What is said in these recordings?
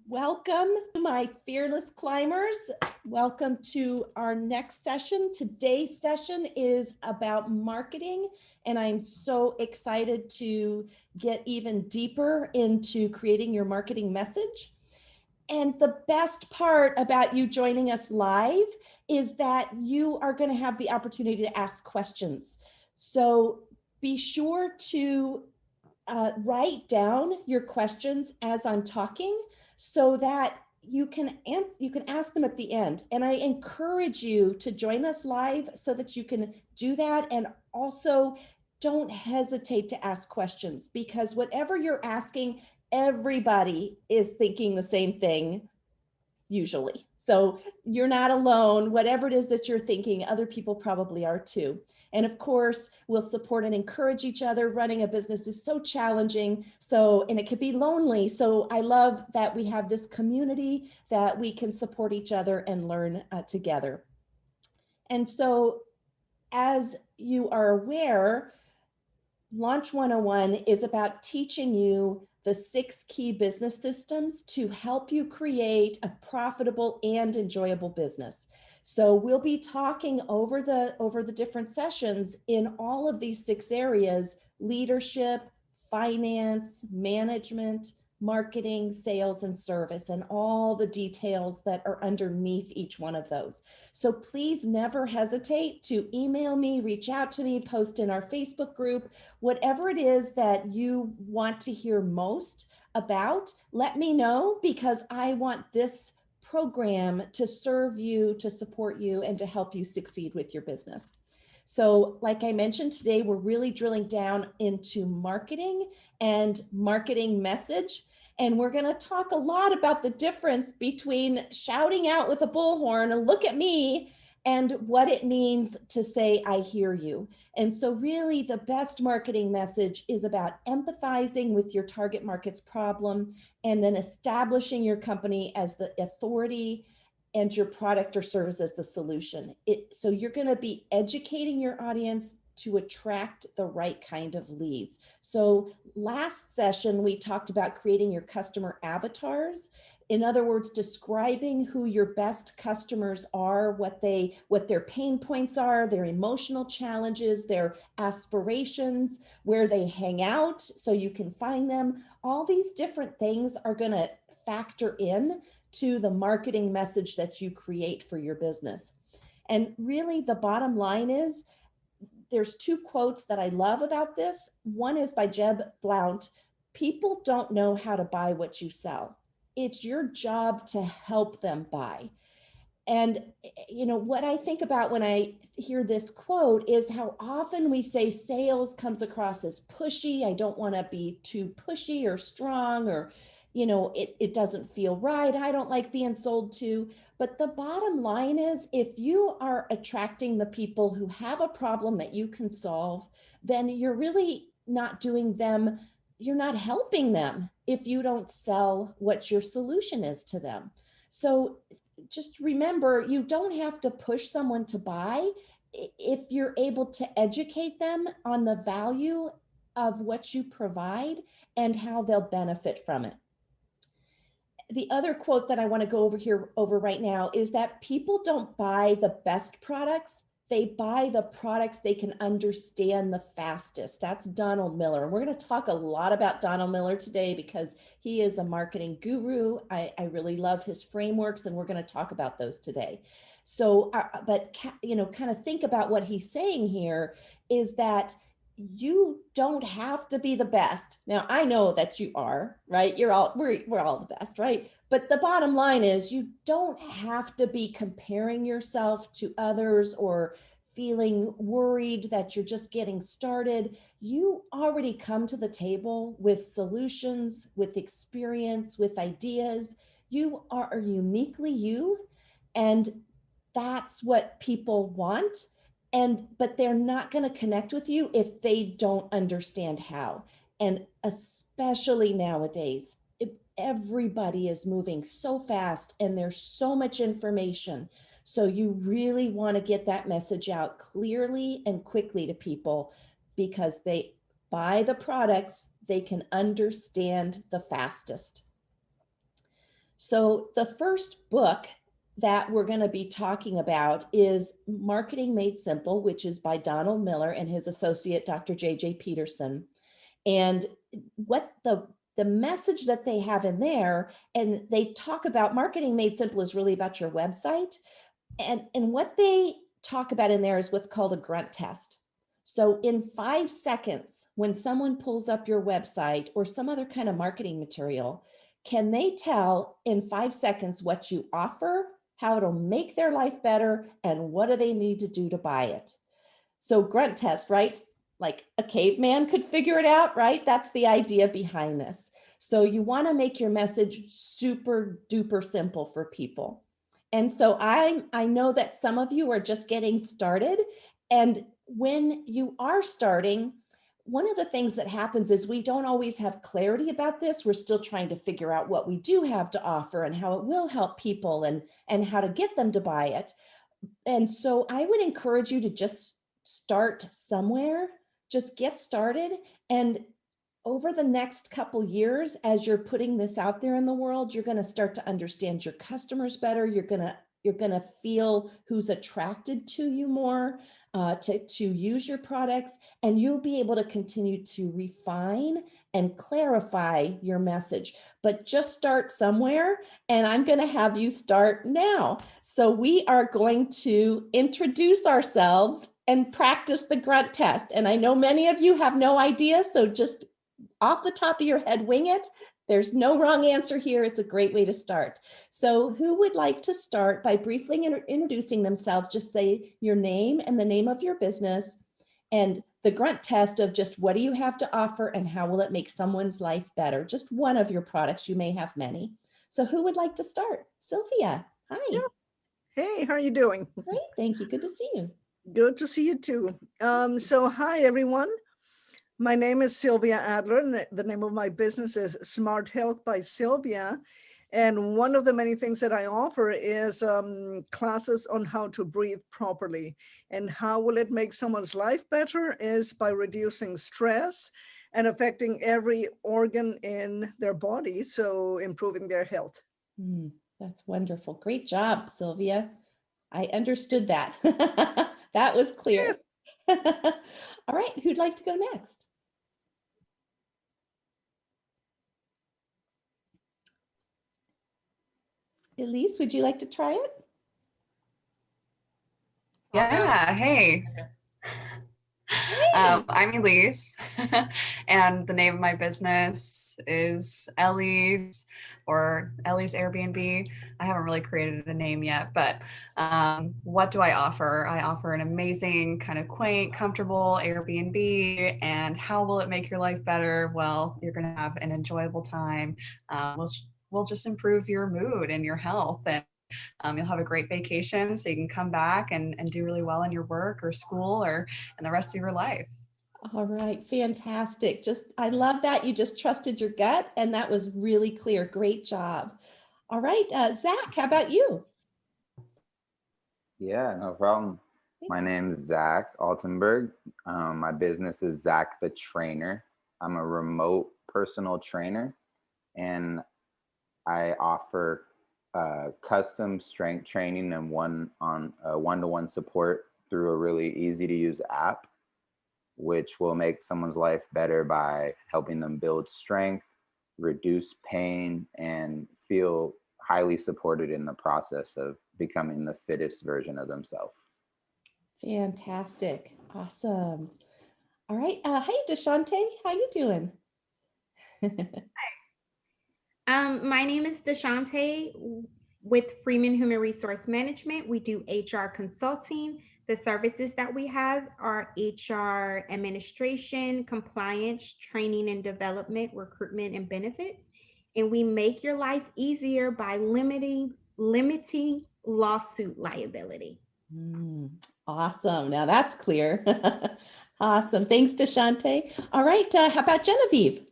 Welcome, my fearless climbers. Welcome to our next session. Today's session is about marketing, and I'm so excited to get even deeper into creating your marketing message. And the best part about you joining us live is that you are going to have the opportunity to ask questions. So be sure to write down your questions as I'm talking so that you can ask them at the end. And I encourage you to join us live so that you can do that. And also don't hesitate to ask questions, because whatever you're asking, everybody is thinking the same thing usually. So you're not alone. Whatever it is that you're thinking, other people probably are too. And of course, we'll support and encourage each other. Running a business is so challenging. And it can be lonely. So I love that we have this community that we can support each other and learn together. And so, as you are aware, Launch 101 is about teaching you the 6 key business systems to help you create a profitable and enjoyable business. So we'll be talking over the different sessions in all of these 6 areas: leadership, finance, management, marketing, sales, and service, and all the details that are underneath each one of those. So please never hesitate to email me, reach out to me, post in our Facebook group, whatever it is that you want to hear most about. Let me know, because I want this program to serve you, to support you, and to help you succeed with your business. So like I mentioned, today we're really drilling down into marketing and marketing message. And we're going to talk a lot about the difference between shouting out with a bullhorn and "look at me" and what it means to say "I hear you." And so really the best marketing message is about empathizing with your target market's problem and then establishing your company as the authority and your product or service as the solution. So you're going to be educating your audience to attract the right kind of leads. So last session, we talked about creating your customer avatars. In other words, describing who your best customers are, what their pain points are, their emotional challenges, their aspirations, where they hang out so you can find them. All these different things are going to factor in to the marketing message that you create for your business. And really the bottom line is, there's 2 quotes that I love about this. One is by Jeb Blount: "People don't know how to buy what you sell. It's your job to help them buy." And what I think about when I hear this quote is how often we say sales comes across as pushy. I don't want to be too pushy or strong, or it doesn't feel right. I don't like being sold to. But the bottom line is, if you are attracting the people who have a problem that you can solve, then you're really not you're not helping them if you don't sell what your solution is to them. So just remember, you don't have to push someone to buy if you're able to educate them on the value of what you provide and how they'll benefit from it. The other quote that I want to go over right now is that people don't buy the best products. They buy the products they can understand the fastest. That's Donald Miller. And we're going to talk a lot about Donald Miller today because he is a marketing guru. I really love his frameworks, and we're going to talk about those today. So, but kind of think about what he's saying here is that you don't have to be the best. Now, I know that you are, right? We're all the best, right? But the bottom line is, you don't have to be comparing yourself to others or feeling worried that you're just getting started. You already come to the table with solutions, with experience, with ideas. You are uniquely you, and that's what people want. But they're not going to connect with you if they don't understand how. And especially nowadays, everybody is moving so fast and there's so much information. So you really want to get that message out clearly and quickly to people, because they buy the products they can understand the fastest. So the first book that we're going to be talking about is Marketing Made Simple, which is by Donald Miller and his associate, Dr. J.J. Peterson. And what the message that they have in there, and they talk about Marketing Made Simple is really about your website. And what they talk about in there is what's called a grunt test. So in 5 seconds, when someone pulls up your website or some other kind of marketing material, can they tell in 5 seconds what you offer, how it'll make their life better, and what do they need to do to buy it? So grunt test, right? Like a caveman could figure it out, right? That's the idea behind this. So you want to make your message super duper simple for people. And so I know that some of you are just getting started. And when you are starting, one of the things that happens is we don't always have clarity about this. We're still trying to figure out what we do have to offer and how it will help people and how to get them to buy it. And so I would encourage you to just start somewhere, just get started. And over the next couple years, as you're putting this out there in the world, you're going to start to understand your customers better. You're going to feel who's attracted to you more, to use your products, and you'll be able to continue to refine and clarify your message. But just start somewhere, and I'm going to have you start now. So we are going to introduce ourselves and practice the grunt test. And I know many of you have no idea, so just off the top of your head, wing it. There's no wrong answer here. It's a great way to start. So who would like to start by briefly introducing themselves? Just say your name and the name of your business and the grunt test of just what do you have to offer and how will it make someone's life better? Just one of your products. You may have many. So who would like to start? Sylvia, hi. Yeah. Hey, how are you doing? Great, thank you. Good to see you. Good to see you too. So hi, everyone. My name is Sylvia Adler, and the name of my business is Smart Health by Sylvia. And one of the many things that I offer is classes on how to breathe properly. And how will it make someone's life better is by reducing stress and affecting every organ in their body, so improving their health. That's wonderful. Great job, Sylvia. I understood that. That was clear. Yeah. All right, who'd like to go next? Elise, would you like to try it? Yeah, hey. I'm Elise, and the name of my business is Ellie's or Ellie's Airbnb. I haven't really created a name yet, but what do I offer? I offer an amazing, kind of quaint, comfortable Airbnb. And how will it make your life better? Well, you're going to have an enjoyable time. We'll just improve your mood and your health, and you'll have a great vacation so you can come back and do really well in your work or school or in the rest of your life. All right, fantastic. I love that you just trusted your gut, and that was really clear. Great job. All right, Zach, how about you? Yeah, no problem. My name is Zach Altenberg. My business is Zach the Trainer. I'm a remote personal trainer, and I offer custom strength training and one-to-one support through a really easy to use app, which will make someone's life better by helping them build strength, reduce pain, and feel highly supported in the process of becoming the fittest version of themselves. Fantastic. Awesome. All right. Hey, Deshante, how you doing? My name is Deshante with Freeman Human Resource Management. We do HR consulting. The services that we have are HR administration, compliance, training and development, recruitment, and benefits. And we make your life easier by limiting lawsuit liability. Awesome. Now that's clear. Awesome. Thanks, Deshante. All right. How about Genevieve?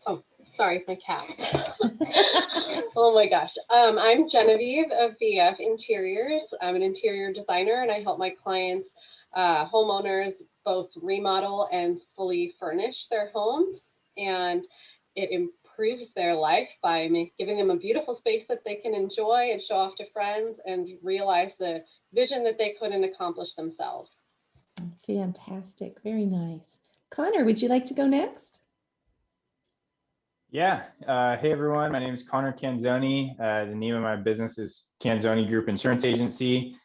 Oh, sorry, my cat. Oh my gosh. I'm Genevieve of BF Interiors. I'm an interior designer, and I help my clients, homeowners, both remodel and fully furnish their homes, and it improves their life by giving them a beautiful space that they can enjoy and show off to friends and realize the vision that they couldn't accomplish themselves. Fantastic. Very nice. Connor, would you like to go next? Yeah. Hey, everyone. My name is Connor Canzoni. The name of my business is Canzoni Group Insurance Agency.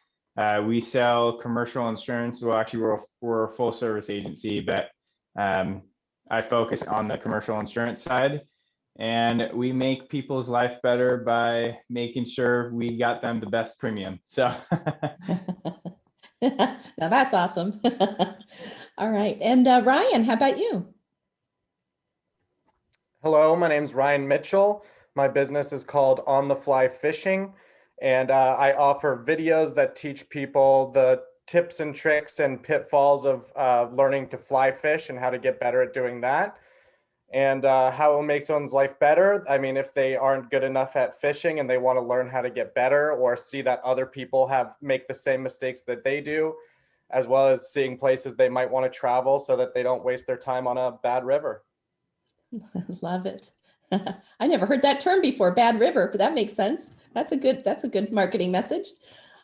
We sell commercial insurance. Well, actually, we're a full service agency, but I focus on the commercial insurance side. And we make people's life better by making sure we got them the best premium. So Now that's awesome. All right. And Ryan, how about you? Hello, my name is Ryan Mitchell. My business is called On the Fly Fishing, and I offer videos that teach people the tips and tricks and pitfalls of learning to fly fish and how to get better at doing that, and how it will make someone's life better. I mean, if they aren't good enough at fishing and they want to learn how to get better, or see that other people make the same mistakes that they do, as well as seeing places they might want to travel so that they don't waste their time on a bad river. Love it. I never heard that term before, bad river, but that makes sense. That's a good marketing message.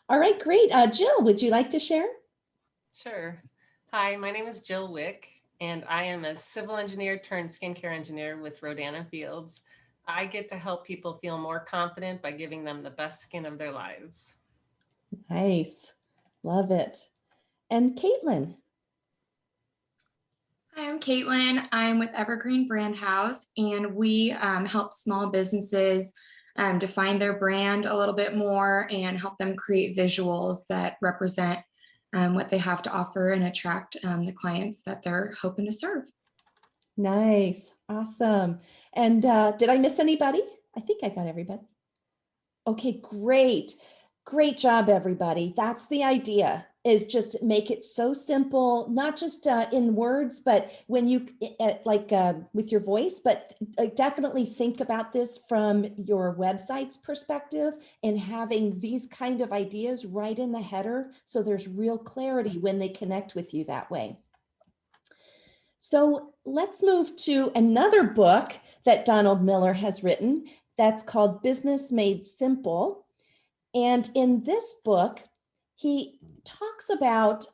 All right, great. Jill, would you like to share? Sure. Hi, my name is Jill Wick, and I am a civil engineer turned skincare engineer with Rodana Fields. I get to help people feel more confident by giving them the best skin of their lives. Nice. Love it. And Caitlin. Hi, I'm Caitlin. I'm with Evergreen Brand House, and we help small businesses define their brand a little bit more and help them create visuals that represent what they have to offer and attract the clients that they're hoping to serve. Nice. Awesome. And did I miss anybody? I think I got everybody. Okay, great. Great job, everybody. That's the idea, is just make it so simple, not just in words, but when you with your voice, but definitely think about this from your website's perspective and having these kind of ideas right in the header. So there's real clarity when they connect with you that way. So let's move to another book that Donald Miller has written that's called Business Made Simple. And in this book, he talks about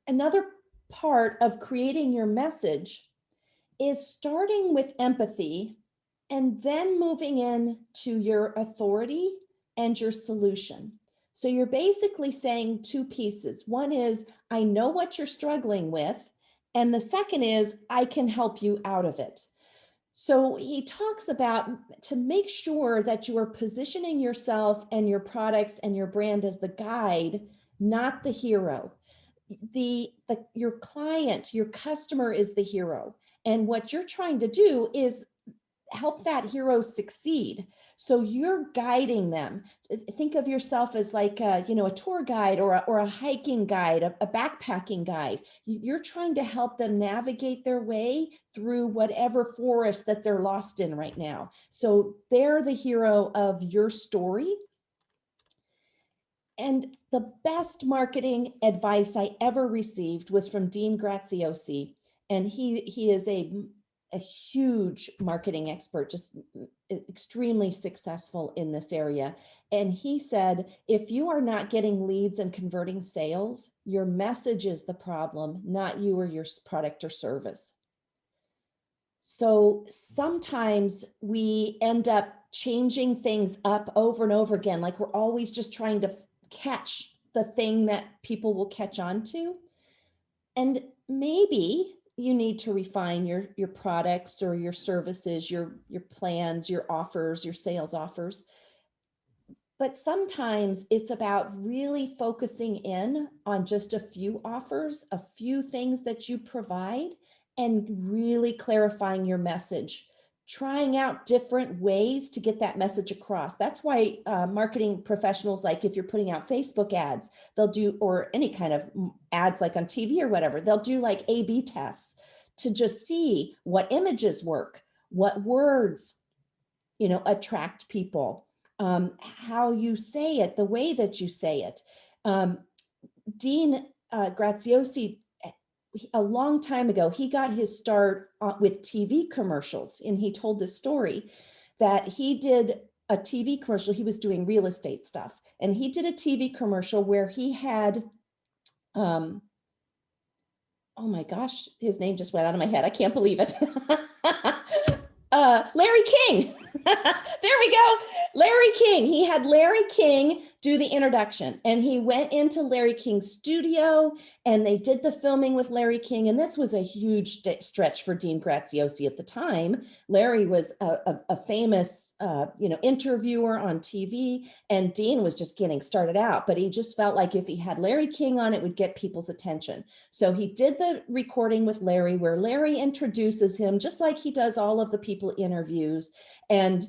another part of creating your message is starting with empathy and then moving into your authority and your solution. So you're basically saying two pieces. One is, I know what you're struggling with. And the second is, I can help you out of it. So he talks about to make sure that you are positioning yourself and your products and your brand as the guide, not the hero. Your client, your customer is the hero. And what you're trying to do is help that hero succeed. So you're guiding them. Think of yourself as like a tour guide or a hiking guide, a backpacking guide. You're trying to help them navigate their way through whatever forest that they're lost in right now. So they're the hero of your story. And the best marketing advice I ever received was from Dean Graziosi. And he is a huge marketing expert, just extremely successful in this area. And he said, if you are not getting leads and converting sales, your message is the problem, not you or your product or service. So sometimes we end up changing things up over and over again, like we're always just trying to catch the thing that people will catch on to. And maybe you need to refine your products or your services, your plans, your offers, your sales offers. But sometimes it's about really focusing in on just a few offers, a few things that you provide, and really clarifying your message, trying out different ways to get that message across. That's why marketing professionals, like if you're putting out Facebook ads, they'll do, or any kind of ads like on TV or whatever, they'll do like A/B tests to just see what images work, what words, attract people, how you say it, the way that you say it. Dean Graziosi, a long time ago, he got his start with TV commercials. And he told this story that he did a TV commercial. He was doing real estate stuff. And he did a TV commercial where he had, oh my gosh, his name just went out of my head. I can't believe it. Larry King. There we go. Larry King. He had Larry King do the introduction, and he went into Larry King's studio and they did the filming with Larry King. And this was a huge stretch for Dean Graziosi at the time. Larry was a famous, interviewer on TV, and Dean was just getting started out, but he just felt like if he had Larry King on, it would get people's attention. So he did the recording with Larry where Larry introduces him just like he does all of the people interviews, and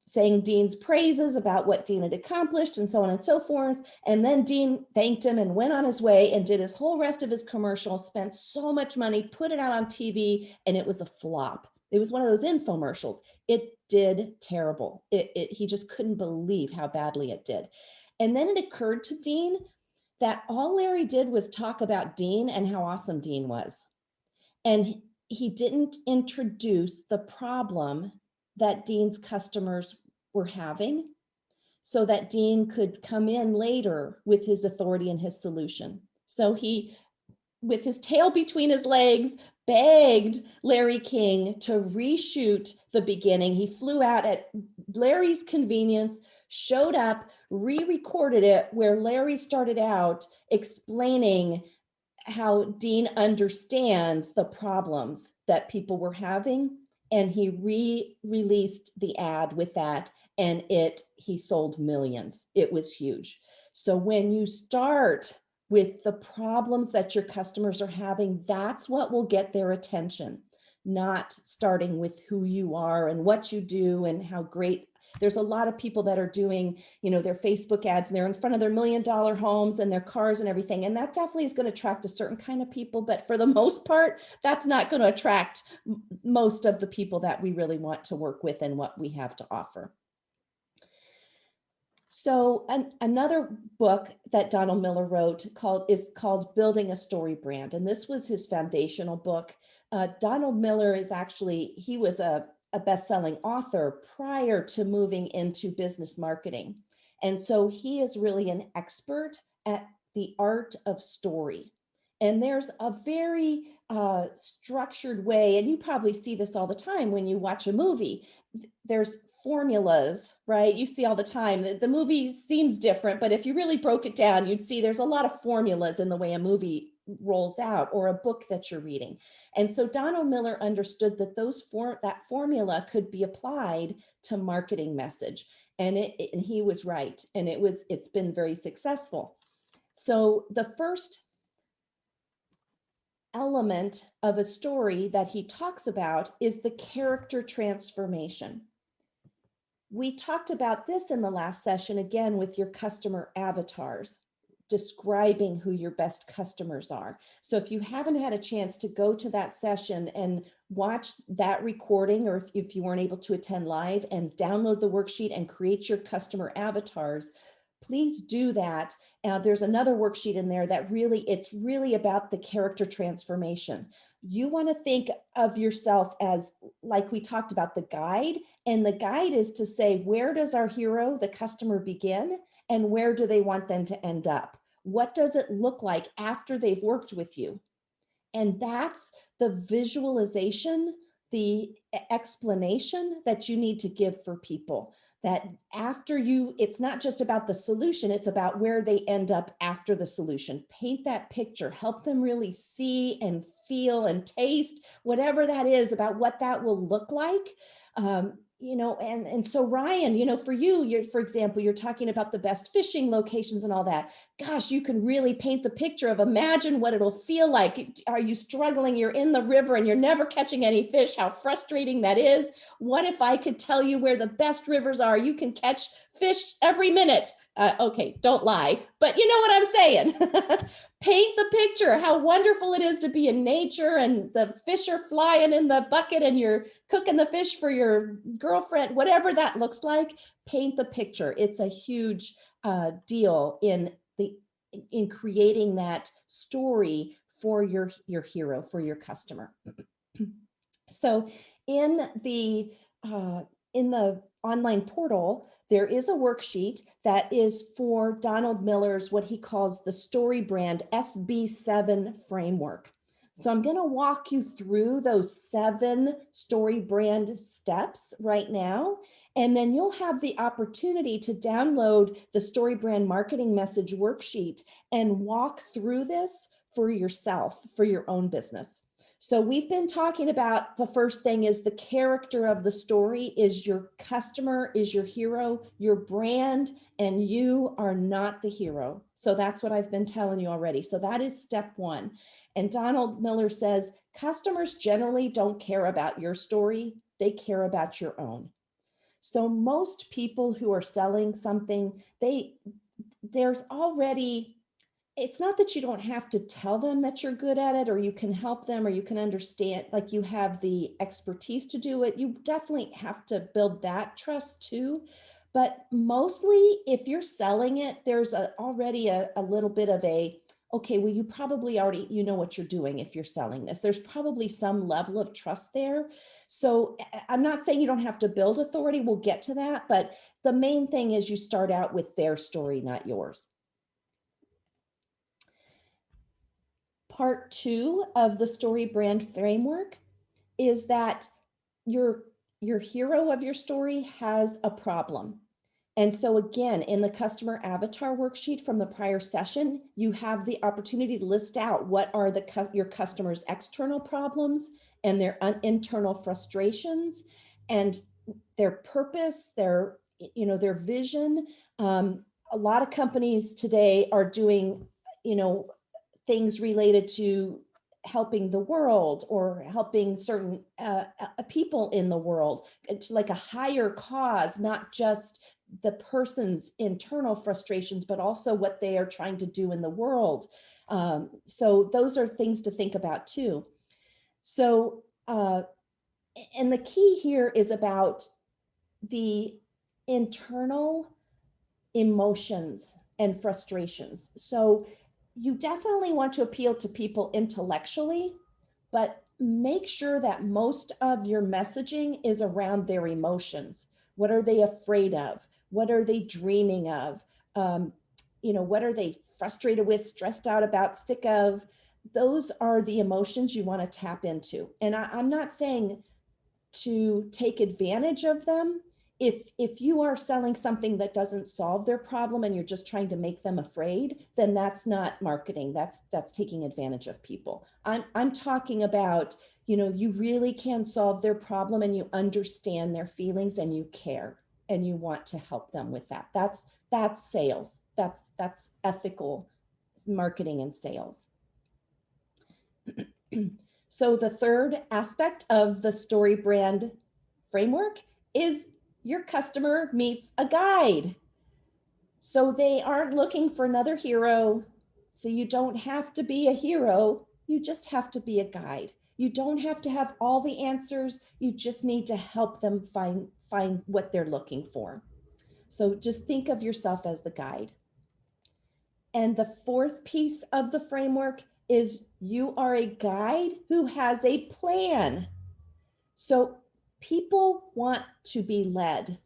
saying Dean's praises about what Dean had accomplished and so on and so forth. And then Dean thanked him and went on his way and did his whole rest of his commercial, spent so much money, put it out on TV, and it was a flop. It was one of those infomercials. It did terrible. He just couldn't believe how badly it did. And then it occurred to Dean that all Larry did was talk about Dean and how awesome Dean was. And he didn't introduce the problem that Dean's customers were having, so that Dean could come in later with his authority and his solution. So he, with his tail between his legs, begged Larry King to reshoot the beginning. He flew out at Larry's convenience, showed up, re-recorded it where Larry started out explaining how Dean understands the problems that people were having. And he re-released the ad with that, and he sold millions. It was huge. So when you start with the problems that your customers are having, that's what will get their attention, not starting with who you are and what you do and how great. There's a lot of people that are doing, their Facebook ads, and they're in front of their $1 million homes and their cars and everything. And that definitely is going to attract a certain kind of people. But for the most part, that's not going to attract most of the people that we really want to work with and what we have to offer. So another book that Donald Miller wrote is called Building a Story Brand. And this was his foundational book. Donald Miller he was a best-selling author prior to moving into business marketing. And so he is really an expert at the art of story. And there's a very structured way, and you probably see this all the time when you watch a movie. There's formulas, right? You see all the time. The movie seems different, but if you really broke it down, you'd see there's a lot of formulas in the way a movie rolls out, or a book that you're reading. And so Donald Miller understood that that formula could be applied to marketing message. And he was right. And it's been very successful. So the first element of a story that he talks about is the character transformation. We talked about this in the last session, again, with your customer avatars, describing who your best customers are. So if you haven't had a chance to go to that session and watch that recording, or if you weren't able to attend live, and download the worksheet and create your customer avatars, please do that. There's another worksheet in there that it's really about the character transformation. You want to think of yourself as, like we talked about, the guide. And the guide is to say, where does our hero, the customer, begin? And where do they want them to end up? What does it look like after they've worked with you? And that's the visualization, the explanation that you need to give for people. That after it's not just about the solution, it's about where they end up after the solution. Paint that picture, help them really see and feel and taste whatever that is about what that will look like. And so Ryan, for for example, you're talking about the best fishing locations and all that. Gosh, you can really paint the picture of, imagine what it'll feel like. Are you struggling? You're in the river and you're never catching any fish. How frustrating that is. What if I could tell you where the best rivers are? You can catch fish every minute. Okay, don't lie, but you know what I'm saying. Paint the picture, how wonderful it is to be in nature and the fish are flying in the bucket and you're cooking the fish for your girlfriend, whatever that looks like. Paint the picture. It's a huge deal in the in creating that story for your hero, for your customer. So in the online portal, there is a worksheet that is for Donald Miller's, what he calls the story brand SB7 framework. So I'm going to walk you through those 7 story brand steps right now. And then you'll have the opportunity to download the story brand marketing message worksheet and walk through this for yourself, for your own business. So we've been talking about, the first thing is the character of the story is your customer, is your hero, your brand, and you are not the hero. So that's what I've been telling you already. So that is step 1. And Donald Miller says, customers generally don't care about your story, they care about your own. So most people who are selling something, there's already, it's not that you don't have to tell them that you're good at it, or you can help them, or you can understand, like you have the expertise to do it. You definitely have to build that trust too. But mostly if you're selling it, there's already a little bit of a, okay, well, you probably already, you know what you're doing if you're selling this. There's probably some level of trust there. So I'm not saying you don't have to build authority. We'll get to that. But the main thing is you start out with their story, not yours. Part 2 of the story brand framework is that your hero of your story has a problem. And so again, in the customer avatar worksheet from the prior session, you have the opportunity to list out what are your customers' external problems and their internal frustrations and their purpose, their vision. A lot of companies today are doing, things related to helping the world or helping certain people in the world, like a higher cause, not just the person's internal frustrations, but also what they are trying to do in the world. So those are things to think about too. So, and the key here is about the internal emotions and frustrations. So you definitely want to appeal to people intellectually, but make sure that most of your messaging is around their emotions. What are they afraid of? What are they dreaming of? What are they frustrated with, stressed out about, sick of? Those are the emotions you want to tap into. And I'm not saying to take advantage of them. If you are selling something that doesn't solve their problem and you're just trying to make them afraid, then that's not marketing. That's taking advantage of people. I'm talking about, you really can solve their problem and you understand their feelings and you care and you want to help them with that. That's sales. That's ethical marketing and sales. So the third aspect of the story brand framework is your customer meets a guide. So they aren't looking for another hero. So you don't have to be a hero. You just have to be a guide. You don't have to have all the answers. You just need to help them find what they're looking for. So just think of yourself as the guide. And the fourth piece of the framework is you are a guide who has a plan. So people want to be led.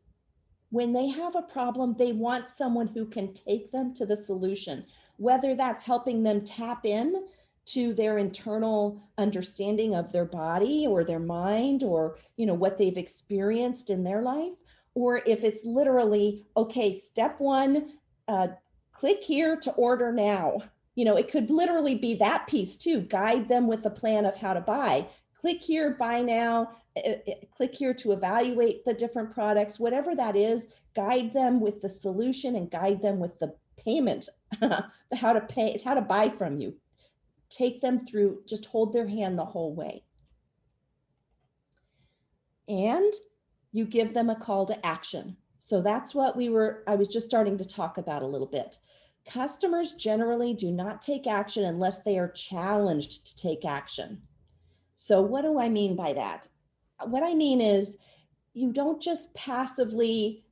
When they have a problem, they want someone who can take them to the solution, whether that's helping them tap in to their internal understanding of their body or their mind or, what they've experienced in their life, or if it's literally, okay, step 1, click here to order now. It could literally be that piece too. Guide them with a plan of how to buy. Click here, buy now, click here to evaluate the different products, whatever that is, guide them with the solution and guide them with the payment, how to pay, how to buy from you. Take them through, just hold their hand the whole way. And you give them a call to action. So that's what I was just starting to talk about a little bit. Customers generally do not take action unless they are challenged to take action. So what do I mean by that? What I mean is you don't just passively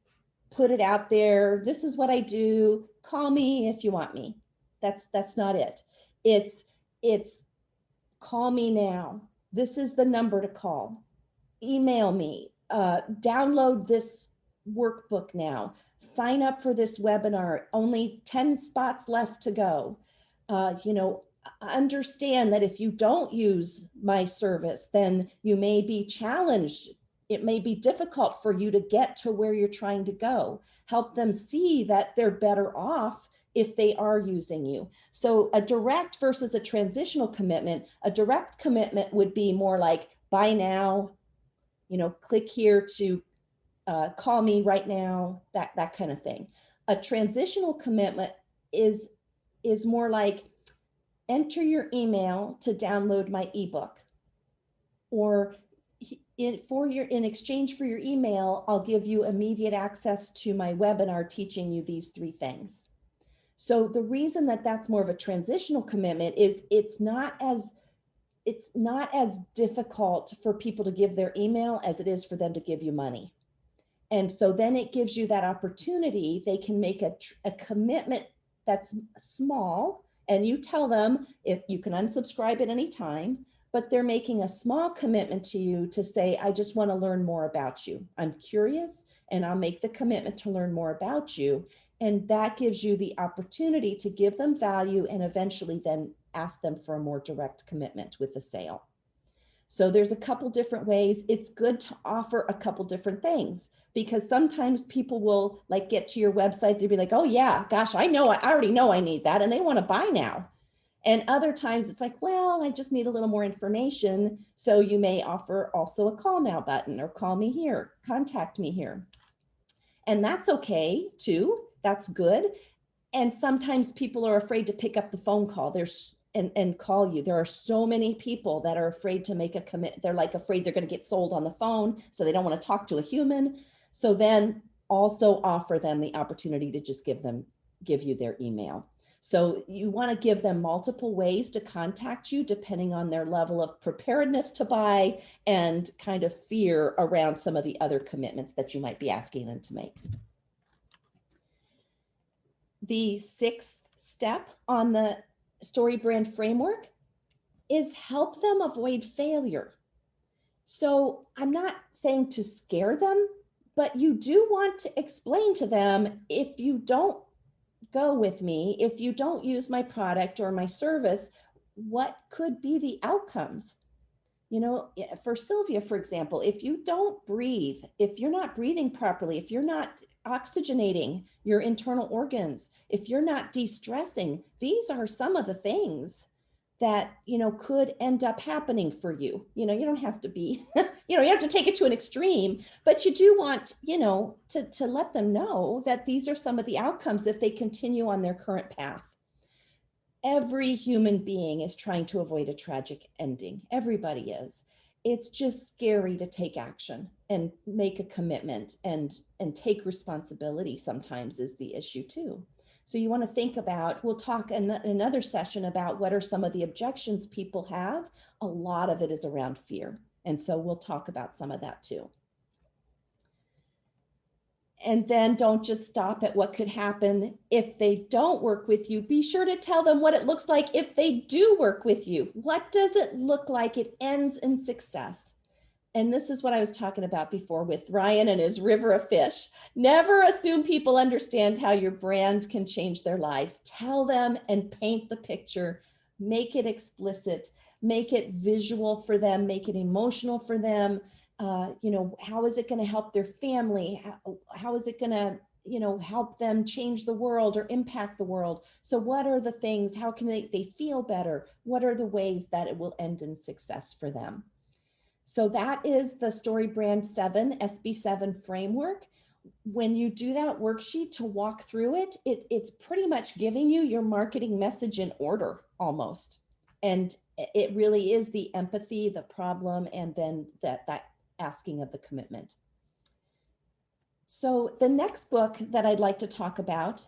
put it out there. This is what I do. Call me if you want me. That's not it. It's call me now. This is the number to call. Email me, download this workbook now, sign up for this webinar, only 10 spots left to go. Understand that if you don't use my service, then you may be challenged. It may be difficult for you to get to where you're trying to go. Help them see that they're better off if they are using you. So a direct versus a transitional commitment, a direct commitment would be more like buy now, click here to call me right now, that kind of thing. A transitional commitment is more like enter your email to download my ebook, or in exchange for your email, I'll give you immediate access to my webinar teaching you these 3 things. So the reason that that's more of a transitional commitment is it's not as difficult for people to give their email as it is for them to give you money. And so then it gives you that opportunity. They can make a commitment that's small, and you tell them if you can unsubscribe at any time, but they're making a small commitment to you to say, I just want to learn more about you. I'm curious, and I'll make the commitment to learn more about you. And that gives you the opportunity to give them value and eventually then ask them for a more direct commitment with the sale. So there's a couple different ways. It's good to offer a couple different things, because sometimes people will get to your website, they'll be like, oh yeah, gosh, I already know I need that. And they want to buy now. And other times it's like, well, I just need a little more information. So you may offer also a call now button, or call me here, contact me here. And that's okay too. That's good. And sometimes people are afraid to pick up the phone call. And call you. There are so many people that are afraid to make a commit. They're afraid they're going to get sold on the phone. So they don't want to talk to a human. So then also offer them the opportunity to just give you their email. So you want to give them multiple ways to contact you depending on their level of preparedness to buy and kind of fear around some of the other commitments that you might be asking them to make. The 6th step on the story brand framework is help them avoid failure. So I'm not saying to scare them, but you do want to explain to them, if you don't go with me, if you don't use my product or my service, what could be the outcomes? For Sylvia, for example, if you don't breathe, if you're not breathing properly, if you're not oxygenating your internal organs, if you're not de-stressing, these are some of the things that, could end up happening for you. You don't have to be, you have to take it to an extreme, but you do want, to let them know that these are some of the outcomes if they continue on their current path. Every human being is trying to avoid a tragic ending. Everybody is. It's just scary to take action and make a commitment and take responsibility sometimes is the issue too. So you want to think about, we'll talk in another session about what are some of the objections people have. A lot of it is around fear. And so we'll talk about some of that too. And then don't just stop at what could happen if they don't work with you. Be sure to tell them what it looks like if they do work with you. What does it look like it ends in success? And this is what I was talking about before with Ryan and his river of fish. Never assume people understand how your brand can change their lives. Tell them and paint the picture. Make it explicit. Make it visual for them. Make it emotional for them. How is it going to help their family? How is it going to, help them change the world or impact the world? So what are the things, how can they feel better? What are the ways that it will end in success for them? So that is the Story Brand 7, SB7 framework. When you do that worksheet to walk through it, it's pretty much giving you your marketing message in order almost. And it really is the empathy, the problem, and then that asking of the commitment. So the next book that I'd like to talk about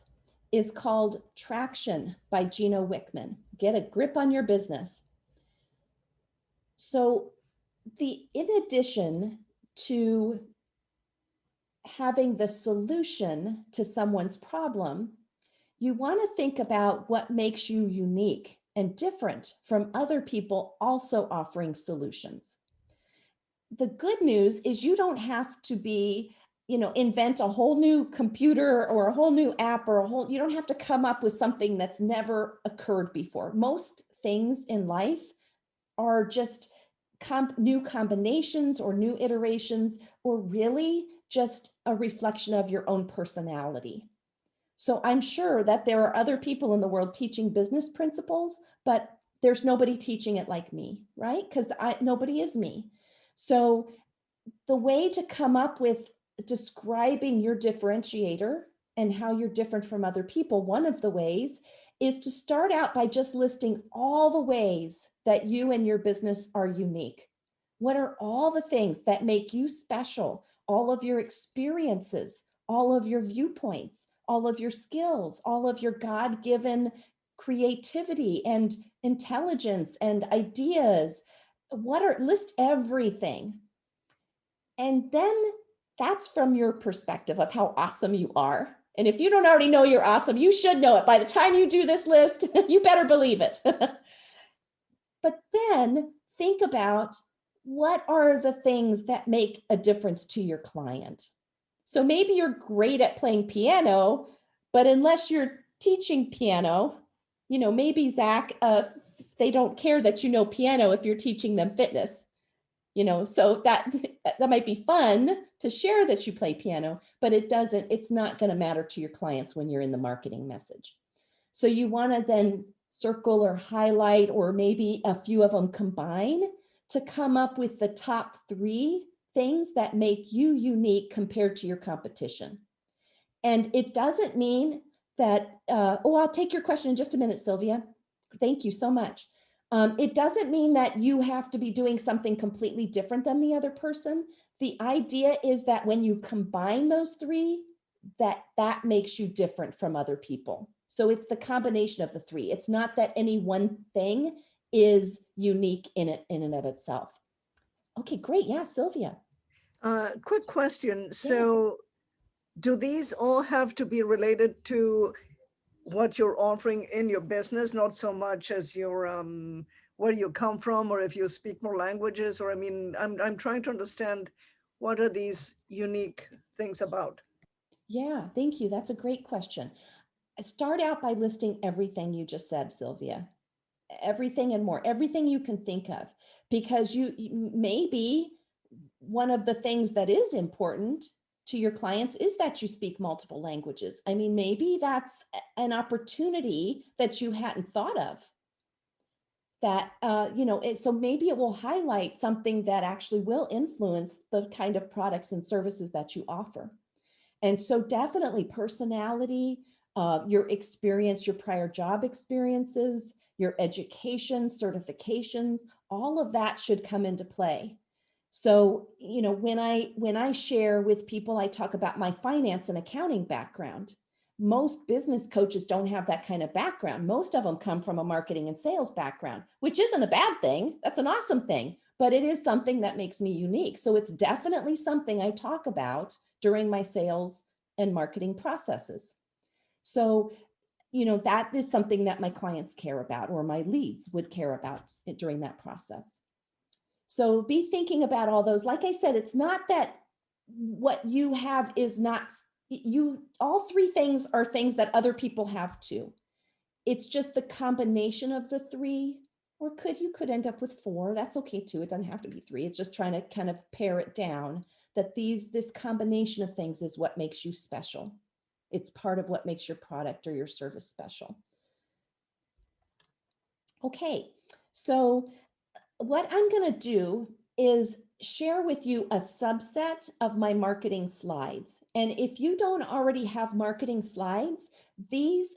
is called Traction by Gina Wickman. Get a grip on your business. So in addition to having the solution to someone's problem, you want to think about what makes you unique and different from other people also offering solutions. The good news is you don't have to be, invent a whole new computer or a whole new app or you don't have to come up with something that's never occurred before. Most things in life are just new combinations or new iterations, or really just a reflection of your own personality. So I'm sure that there are other people in the world teaching business principles, but there's nobody teaching it like me, right? Because nobody is me. So the way to come up with describing your differentiator and how you're different from other people, one of the ways is to start out by just listing all the ways that you and your business are unique. What are all the things that make you special? All of your experiences, all of your viewpoints, all of your skills, all of your God-given creativity and intelligence and ideas. List everything. And then that's from your perspective of how awesome you are. And if you don't already know you're awesome, you should know it. By the time you do this list, you better believe it. But then think about, what are the things that make a difference to your client? So maybe you're great at playing piano, but unless you're teaching piano, maybe Zach, they don't care that you know piano if you're teaching them fitness. So that might be fun to share that you play piano, but it's not going to matter to your clients when you're in the marketing message. So you want to then circle or highlight, or maybe a few of them combine to come up with the top 3 things that make you unique compared to your competition. And it doesn't mean that, I'll take your question in just a minute, Sylvia. Thank you so much. It doesn't mean that you have to be doing something completely different than the other person. The idea is that when you combine those 3, that makes you different from other people. So it's the combination of the 3. It's not that any one thing is unique in and of itself. Okay, great. Yeah, Sylvia. Quick question. So do these all have to be related to what you're offering in your business, not so much as your where you come from, or if you speak more languages? Or I'm trying to understand, what are these unique things about? Yeah, thank you. That's a great question. Start out by listing everything you just said, Sylvia. Everything and more, everything you can think of, because you maybe one of the things that is important to your clients is that you speak multiple languages. Maybe that's an opportunity that you hadn't thought of. That, so maybe it will highlight something that actually will influence the kind of products and services that you offer. And so definitely personality, your experience, your prior job experiences, your education, certifications, all of that should come into play. So, when I share with people, I talk about my finance and accounting background. Most business coaches don't have that kind of background. Most of them come from a marketing and sales background, which isn't a bad thing. That's an awesome thing, but it is something that makes me unique. So it's definitely something I talk about during my sales and marketing processes. So, that is something that my clients care about, or my leads would care about during that process. So be thinking about all those. Like I said, it's not that what you have is not you. All 3 things are things that other people have too. It's just the combination of the 3, or you could end up with 4. That's okay too. It doesn't have to be 3. It's just trying to kind of pare it down, that this combination of things is what makes you special. It's part of what makes your product or your service special. Okay, so what I'm going to do is share with you a subset of my marketing slides. And if you don't already have marketing slides, these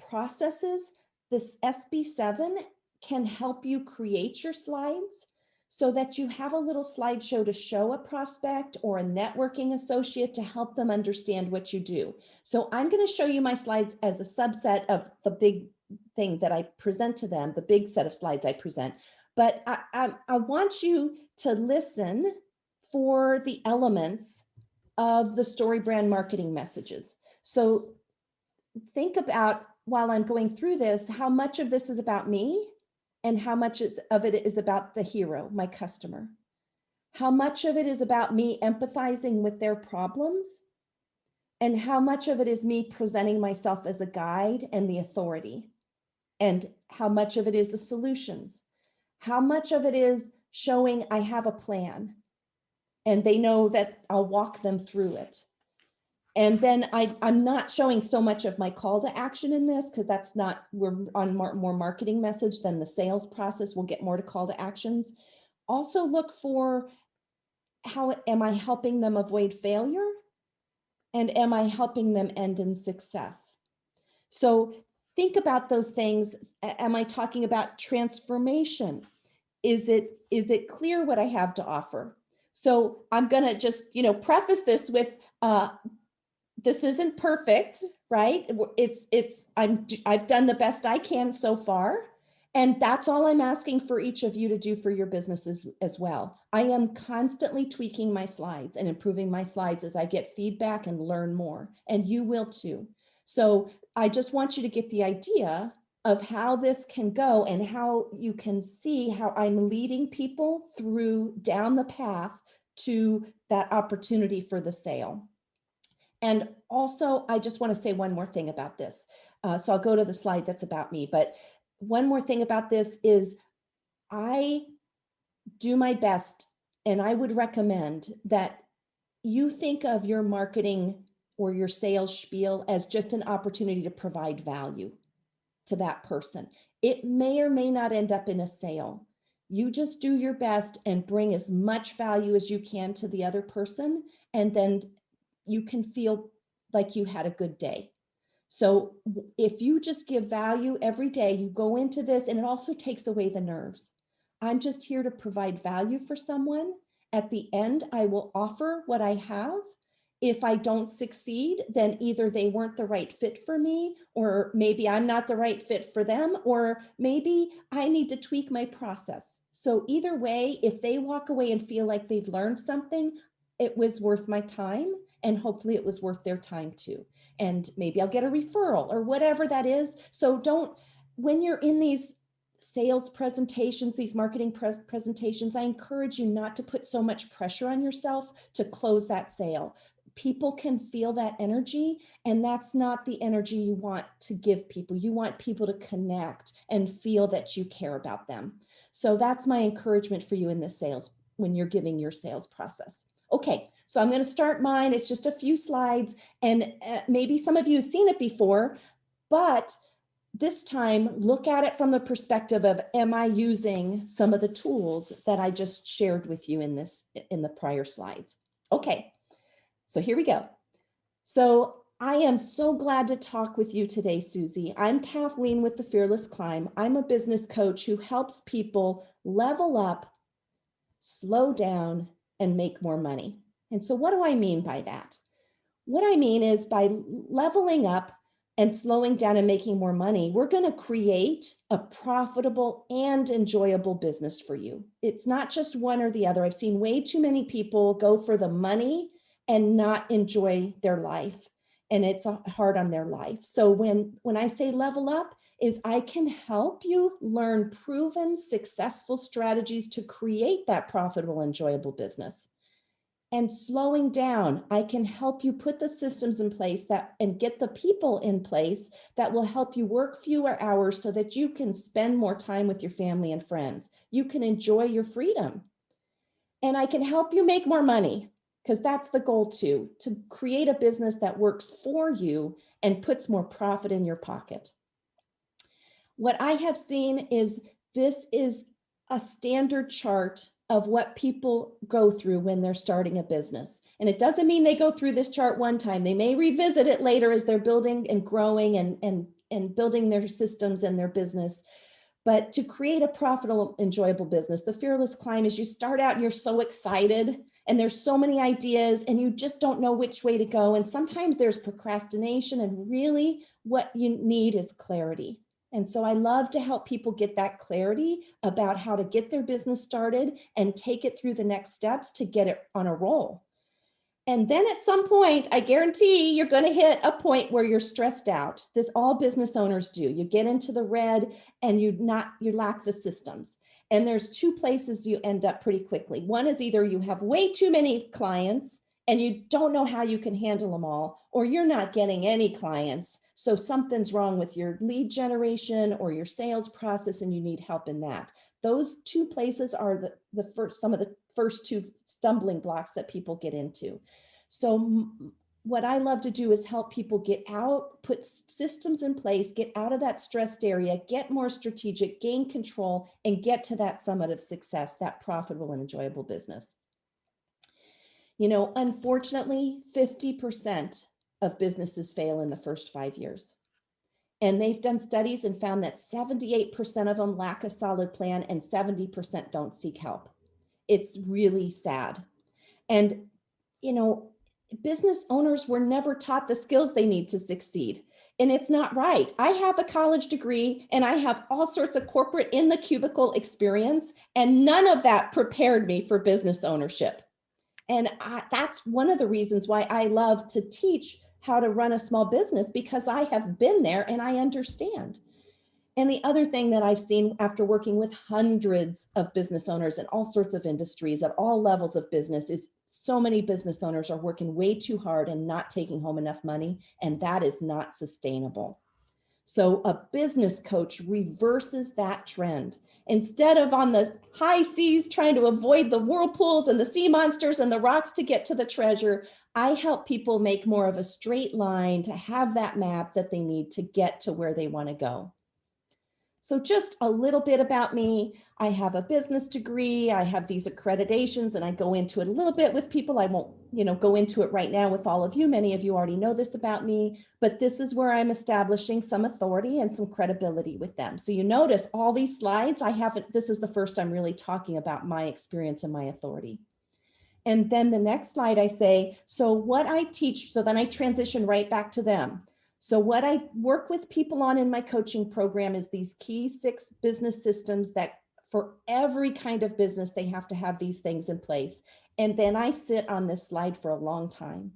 processes, this SB7 can help you create your slides so that you have a little slideshow to show a prospect or a networking associate to help them understand what you do. So I'm going to show you my slides as a subset of the big thing that I present to them, the big set of slides I present. But I want you to listen for the elements of the story brand marketing messages. So think about, while I'm going through this, how much of this is about me and how much of it is about the hero, my customer. How much of it is about me empathizing with their problems, and how much of it is me presenting myself as a guide and the authority, and how much of it is the solutions. How much of it is showing I have a plan and they know that I'll walk them through it. And then I'm not showing so much of my call to action in this, because that's not, we're on more marketing message than the sales process. We'll get more to call to actions. Also look for, how am I helping them avoid failure? And am I helping them end in success? So think about those things. Am I talking about transformation? Is it clear what I have to offer? So I'm going to just, preface this with, this isn't perfect, right? I've done the best I can so far. And that's all I'm asking for each of you to do for your businesses as well. I am constantly tweaking my slides and improving my slides as I get feedback and learn more, and you will too. So I just want you to get the idea of how this can go and how you can see how I'm leading people through down the path to that opportunity for the sale. And also, I just want to say one more thing about this. So I'll go to the slide that's about me, but one more thing about this is I do my best, and I would recommend that you think of your marketing or your sales spiel as just an opportunity to provide value to that person. It may or may not end up in a sale. You just do your best and bring as much value as you can to the other person, and then you can feel like you had a good day. So if you just give value every day, you go into this, and it also takes away the nerves. I'm just here to provide value for someone. At the end, I will offer what I have. If I don't succeed, then either they weren't the right fit for me, or maybe I'm not the right fit for them, or maybe I need to tweak my process. So either way, if they walk away and feel like they've learned something, it was worth my time, and hopefully it was worth their time too. And maybe I'll get a referral or whatever that is. So when you're in these sales presentations, these marketing presentations, I encourage you not to put so much pressure on yourself to close that sale. People can feel that energy, and that's not the energy you want to give people. You want people to connect and feel that you care about them. So that's my encouragement for you in this sales, when you're giving your sales process. Okay, so I'm going to start mine. It's just a few slides, and maybe some of you have seen it before, but this time look at it from the perspective of, am I using some of the tools that I just shared with you in the prior slides? Okay, so here we go. So I am so glad to talk with you today, Susie. I'm Kathleen with the Fearless Climb. I'm a business coach who helps people level up, slow down, and make more money. And so what do I mean by that? What I mean is, by leveling up and slowing down and making more money, we're going to create a profitable and enjoyable business for you. It's not just one or the other. I've seen way too many people go for the money and not enjoy their life, and it's hard on their life. So when I say level up, is I can help you learn proven, successful strategies to create that profitable, enjoyable business. And slowing down, I can help you put the systems in place and get the people in place that will help you work fewer hours so that you can spend more time with your family and friends. You can enjoy your freedom. And I can help you make more money, because that's the goal too, to create a business that works for you and puts more profit in your pocket. What I have seen is, this is a standard chart of what people go through when they're starting a business. And it doesn't mean they go through this chart one time. They may revisit it later as they're building and growing and building their systems and their business. But to create a profitable, enjoyable business, the Fearless Climb is, you start out and you're so excited and there's so many ideas and you just don't know which way to go. And sometimes there's procrastination, and really what you need is clarity. And so I love to help people get that clarity about how to get their business started and take it through the next steps to get it on a roll. And then at some point, I guarantee you're going to hit a point where you're stressed out. This all business owners do. You get into the red and you lack the systems. And there's two places you end up pretty quickly. One is either you have way too many clients and you don't know how you can handle them all, or you're not getting any clients. So something's wrong with your lead generation or your sales process and you need help in that. Those two places are some of the first two stumbling blocks that people get into. So what I love to do is help people get out, put systems in place, get out of that stressed area, get more strategic, gain control, and get to that summit of success, that profitable and enjoyable business. You know, unfortunately, 50% of businesses fail in the first 5 years. And they've done studies and found that 78% of them lack a solid plan and 70% don't seek help. It's really sad. And, you know, business owners were never taught the skills they need to succeed. And it's not right. I have a college degree and I have all sorts of corporate in the cubicle experience, and none of that prepared me for business ownership. And that's one of the reasons why I love to teach how to run a small business, because I have been there and I understand. And the other thing that I've seen after working with hundreds of business owners in all sorts of industries at all levels of business is so many business owners are working way too hard and not taking home enough money, and that is not sustainable. So a business coach reverses that trend. Instead of on the high seas trying to avoid the whirlpools and the sea monsters and the rocks to get to the treasure, I help people make more of a straight line to have that map that they need to get to where they want to go. So just a little bit about me. I have a business degree. I have these accreditations, and I go into it a little bit with people. I won't, go into it right now with all of you. Many of you already know this about me, but this is where I'm establishing some authority and some credibility with them. So you notice all these slides, this is the first I'm really talking about my experience and my authority. And then the next slide I say, so what I teach, so then I transition right back to them. So what I work with people on in my coaching program is these key 6 business systems that for every kind of business, they have to have these things in place. And then I sit on this slide for a long time.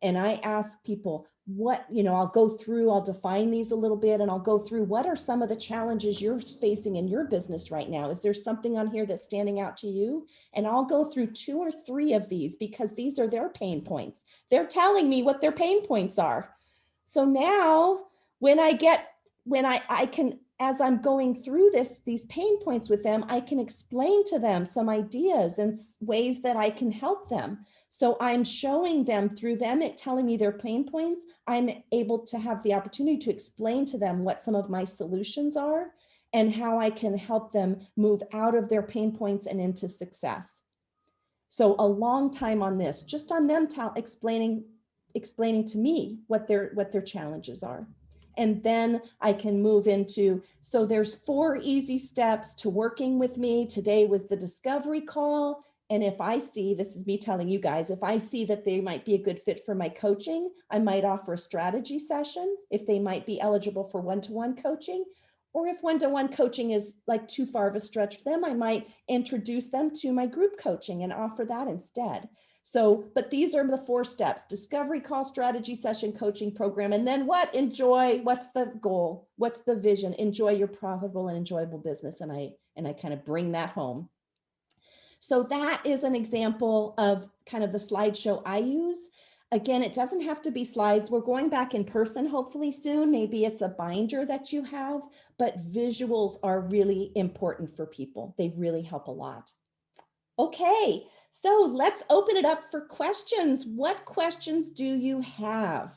And I ask people I'll define these a little bit, and I'll go through what are some of the challenges you're facing in your business right now? Is there something on here that's standing out to you? And I'll go through 2 or 3 of these because these are their pain points. They're telling me what their pain points are. So now when I can, as I'm going through these pain points with them, I can explain to them some ideas and ways that I can help them. So I'm showing them through them, telling me their pain points. I'm able to have the opportunity to explain to them what some of my solutions are and how I can help them move out of their pain points and into success. So a long time on this, just on them explaining to me what their challenges are. And then I can move into, so there's 4 easy steps to working with me. Today was the discovery call. And if I see, this is me telling you guys, if I see that they might be a good fit for my coaching, I might offer a strategy session if they might be eligible for one-to-one coaching. Or if one-to-one coaching is like too far of a stretch for them, I might introduce them to my group coaching and offer that instead. So, but these are the 4 steps: discovery call, strategy session, coaching program. And then what? Enjoy. What's the goal? What's the vision? Enjoy your profitable and enjoyable business. And I kind of bring that home. So that is an example of kind of the slideshow I use. Again, it doesn't have to be slides. We're going back in person hopefully soon. Maybe it's a binder that you have, but visuals are really important for people. They really help a lot. Okay, so let's open it up for questions. What questions do you have?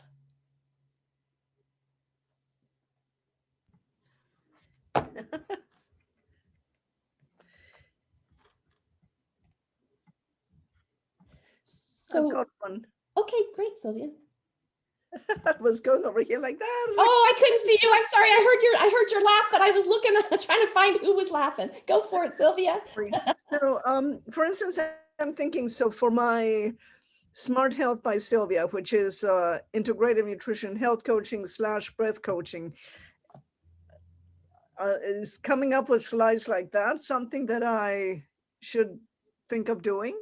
I've got one. Okay, great, Sylvia. I was going over here like that. Oh, I couldn't see you. I'm sorry. I heard your laugh, but I was looking, trying to find who was laughing. Go for it, Sylvia. So, for instance, I'm thinking, so for my Smart Health by Sylvia, which is integrative nutrition health coaching / breath coaching, is coming up with slides like that something that I should think of doing?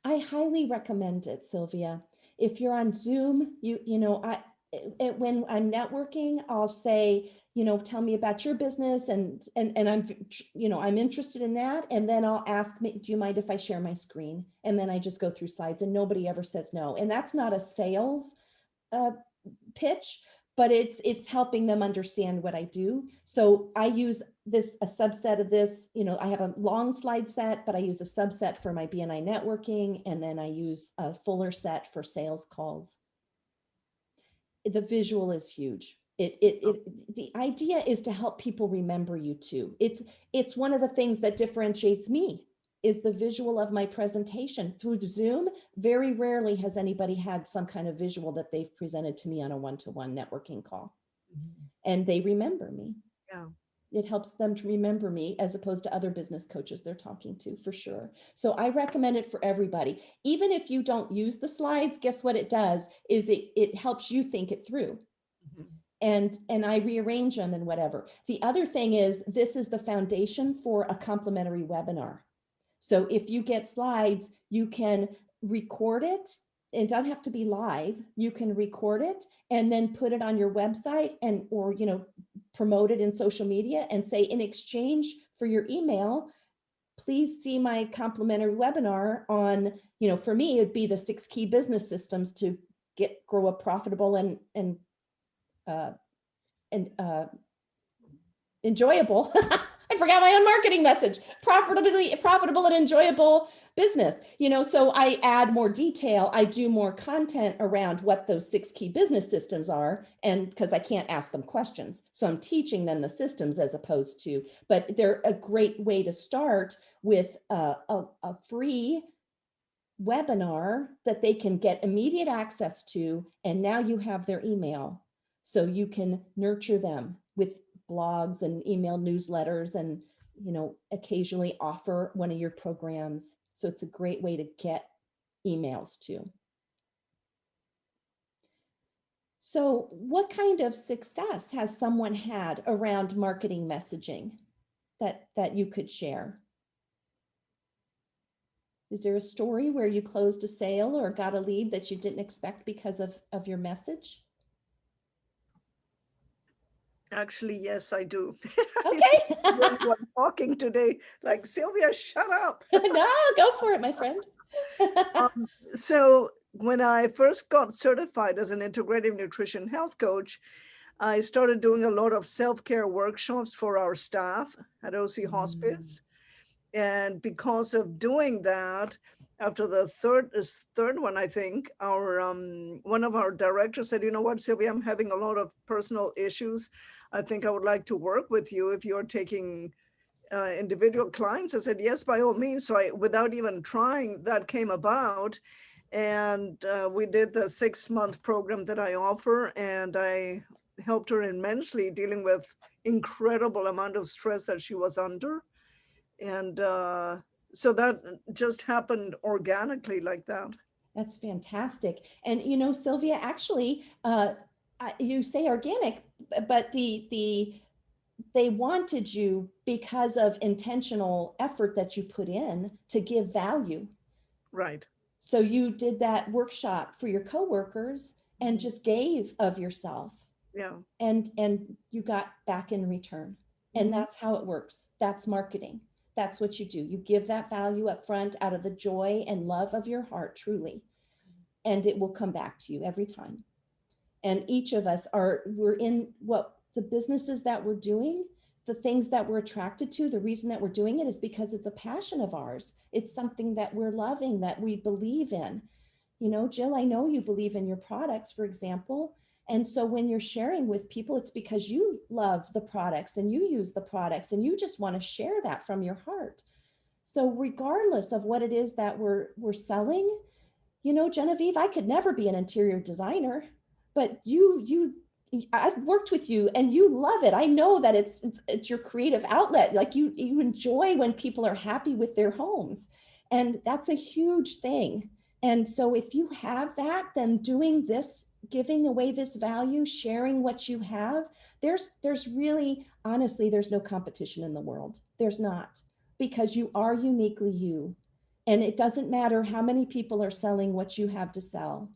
I highly recommend it, Sylvia. If you're on Zoom, when I'm networking, I'll say, tell me about your business and I'm interested in that. And then I'll ask me, do you mind if I share my screen? And then I just go through slides and nobody ever says no. And that's not a sales pitch, but it's helping them understand what I do. So I use a subset of this, I have a long slide set, but I use a subset for my BNI networking. And then I use a fuller set for sales calls. The visual is huge. The idea is to help people remember you too. It's one of the things that differentiates me is the visual of my presentation through the Zoom. Very rarely has anybody had some kind of visual that they've presented to me on a one-to-one networking call. And they remember me. Yeah. It helps them to remember me as opposed to other business coaches they're talking to, for sure. So I recommend it for everybody. Even if you don't use the slides, guess what it does is it helps you think it through. And I rearrange them and whatever. The other thing is this is the foundation for a complimentary webinar. So if you get slides, you can record it. It doesn't have to be live. You can record it and then put it on your website or promote it in social media and say, in exchange for your email, please see my complimentary webinar on, for me, it'd be the 6 key business systems to grow a profitable and enjoyable. I forgot my own marketing message. Profitable and enjoyable business. So I add more detail. I do more content around what those 6 key business systems are. And because I can't ask them questions. So I'm teaching them the systems as opposed to, but they're a great way to start with a free webinar that they can get immediate access to. And now you have their email. So you can nurture them with blogs and email newsletters and, occasionally offer one of your programs. So it's a great way to get emails too. So what kind of success has someone had around marketing messaging that you could share? Is there a story where you closed a sale or got a lead that you didn't expect because of your message? Actually, yes, I do. Okay. I'm talking today, like, Sylvia, shut up. No, go for it, my friend. So when I first got certified as an integrative nutrition health coach, I started doing a lot of self-care workshops for our staff at OC Hospice. And because of doing that, after the third one, I think, our one of our directors said, you know what, Sylvia, I'm having a lot of personal issues. I think I would like to work with you if you're taking individual clients. I said, yes, by all means. So without even trying, that came about. And we did the 6-month program that I offer. And I helped her immensely dealing with incredible amount of stress that she was under. And so that just happened organically like that. That's fantastic. And, Sylvia, actually, you say organic, but they wanted you because of intentional effort that you put in to give value. Right. So you did that workshop for your coworkers and just gave of yourself. Yeah. And you got back in return. And that's how it works. That's marketing. That's what you do. You give that value up front out of the joy and love of your heart, truly. And it will come back to you every time. And each of us we're in what the businesses that we're doing, the things that we're attracted to, the reason that we're doing it is because it's a passion of ours. It's something that we're loving, that we believe in. Jill, I know you believe in your products, for example. And so when you're sharing with people, it's because you love the products and you use the products and you just want to share that from your heart. So regardless of what it is that we're selling, Genevieve, I could never be an interior designer, but I've worked with you and you love it. I know that it's your creative outlet. Like you enjoy when people are happy with their homes. And that's a huge thing. And so if you have that, then doing this, giving away this value, sharing what you have, there's really, honestly, there's no competition in the world. There's not, because you are uniquely you. And it doesn't matter how many people are selling what you have to sell.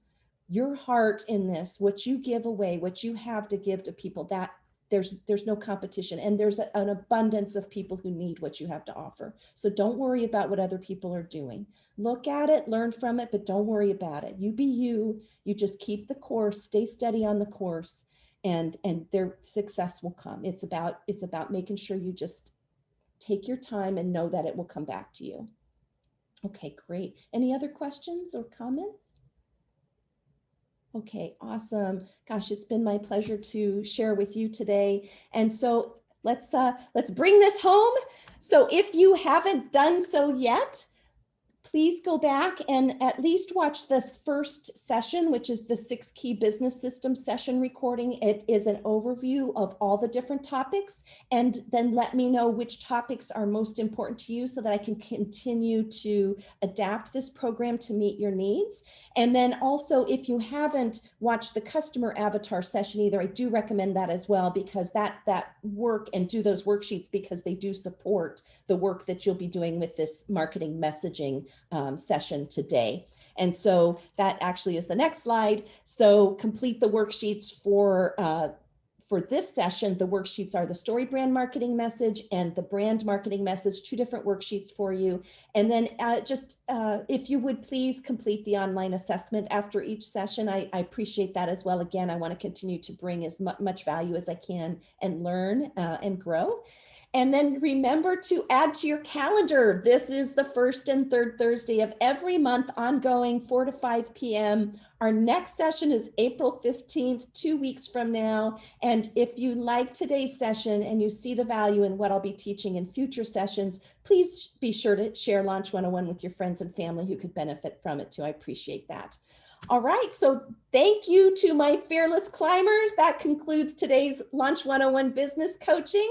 Your heart in this, what you give away, what you have to give to people, that there's no competition, and there's an abundance of people who need what you have to offer. So don't worry about what other people are doing. Look at it, learn from it, but don't worry about it. You be you. You just keep the course, stay steady on the course, and their success will come. It's about making sure you just take your time and know that it will come back to you. Okay, great. Any other questions or comments? Okay, awesome. Gosh, it's been my pleasure to share with you today. And so let's bring this home. So if you haven't done so yet, please go back and at least watch this first session, which is the 6 Key Business Systems session recording. It is an overview of all the different topics, and then let me know which topics are most important to you so that I can continue to adapt this program to meet your needs. And then also, if you haven't watched the customer avatar session either, I do recommend that as well, because that work, and do those worksheets because they do support the work that you'll be doing with this marketing messaging session today. And so that actually is the next slide. So complete the worksheets for this session. The worksheets are the story brand marketing message and the brand marketing message, 2 different worksheets for you. And then if you would please complete the online assessment after each session. I appreciate that as well. Again, I want to continue to bring as much value as I can and learn and grow. And then remember to add to your calendar. This is the 1st and 3rd Thursday of every month, ongoing 4 to 5 p.m. Our next session is April 15th, 2 weeks from now. And if you like today's session and you see the value in what I'll be teaching in future sessions, please be sure to share Launch 101 with your friends and family who could benefit from it too. I appreciate that. All right, so thank you to my fearless climbers. That concludes today's Launch 101 business coaching.